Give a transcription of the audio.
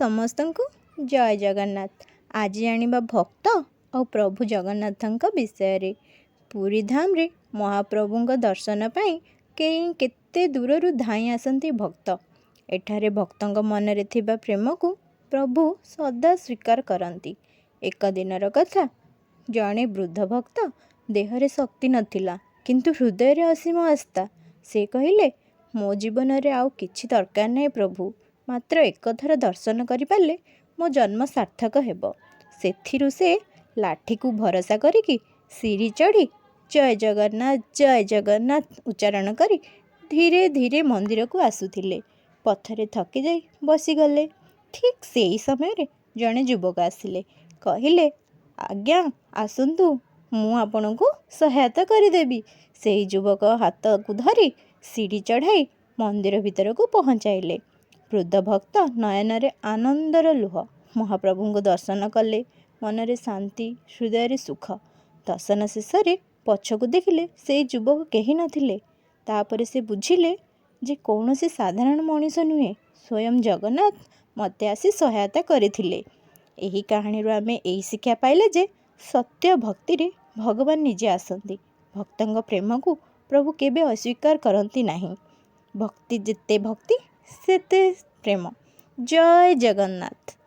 ସମସ୍ତଙ୍କୁ ଜୟ ଜଗନ୍ନାଥ। ଆଜି ଜାଣିବା ଭକ୍ତ ଆଉ ପ୍ରଭୁ ଜଗନ୍ନାଥଙ୍କ ବିଷୟରେ। ପୁରୀ ଧାମରେ ମହାପ୍ରଭୁଙ୍କ ଦର୍ଶନ ପାଇଁ କେତେ ଦୂରରୁ ଧାଇଁ ଆସନ୍ତି ଭକ୍ତ। ଏଠାରେ ଭକ୍ତଙ୍କ ମନରେ ଥିବା ପ୍ରେମକୁ ପ୍ରଭୁ ସଦା ସ୍ୱୀକାର କରନ୍ତି। ଏକ ଦିନର କଥା, ଜଣେ ବୃଦ୍ଧ ଭକ୍ତ ଦେହରେ ଶକ୍ତି ନଥିଲା, କିନ୍ତୁ ହୃଦୟରେ ଅସୀମ ଆସ୍ଥା। ସେ କହିଲେ, ମୋ ଜୀବନରେ ଆଉ କିଛି ଦରକାର ନାହିଁ ପ୍ରଭୁ, ମାତ୍ର ଏକଥର ଦର୍ଶନ କରିପାରିଲେ ମୋ ଜନ୍ମ ସାର୍ଥକ ହେବ। ସେଥିରୁ ସେ ଲାଠିକୁ ଭରସା କରିକି ସିଡ଼ି ଚଢ଼ି ଜୟ ଜଗନ୍ନାଥ ଉଚ୍ଚାରଣ କରି ଧୀରେ ଧୀରେ ମନ୍ଦିରକୁ ଆସୁଥିଲେ। ପଥରେ ଥକି ଯାଇ ବସିଗଲେ। ଠିକ୍ ସେଇ ସମୟରେ ଜଣେ ଯୁବକ ଆସିଲେ। କହିଲେ, ଆଜ୍ଞା ଆସନ୍ତୁ, ମୁଁ ଆପଣଙ୍କୁ ସହାୟତା କରିଦେବି। ସେହି ଯୁବକ ହାତକୁ ଧରି ସିଡ଼ି ଚଢ଼ାଇ ମନ୍ଦିର ଭିତରକୁ ପହଞ୍ଚାଇଲେ। ବୃଦ୍ଧ ଭକ୍ତ ନୟନରେ ଆନନ୍ଦର ଲୁହ। ମହାପ୍ରଭୁଙ୍କୁ ଦର୍ଶନ କଲେ, ମନରେ ଶାନ୍ତି, ହୃଦୟରେ ସୁଖ। ଦର୍ଶନ ଶେଷରେ ପଛକୁ ଦେଖିଲେ ସେଇ ଯୁବକ କେହି ନଥିଲେ। ତାପରେ ସେ ବୁଝିଲେ ଯେ କୌଣସି ସାଧାରଣ ମଣିଷ ନୁହେଁ, ସ୍ୱୟଂ ଜଗନ୍ନାଥ ମୋତେ ଆସି ସହାୟତା କରିଥିଲେ। ଏହି କାହାଣୀରୁ ଆମେ ଏହି ଶିକ୍ଷା ପାଇଲେ ଯେ ସତ୍ୟ ଭକ୍ତିରେ ଭଗବାନ ନିଜେ ଆସନ୍ତି। ଭକ୍ତଙ୍କ ପ୍ରେମକୁ ପ୍ରଭୁ କେବେ ଅସ୍ୱୀକାର କରନ୍ତି ନାହିଁ। ଭକ୍ତି ଯେତେ ଭକ୍ତି ସେତେ ପ୍ରେମ। ଜୟ ଜଗନ୍ନାଥ।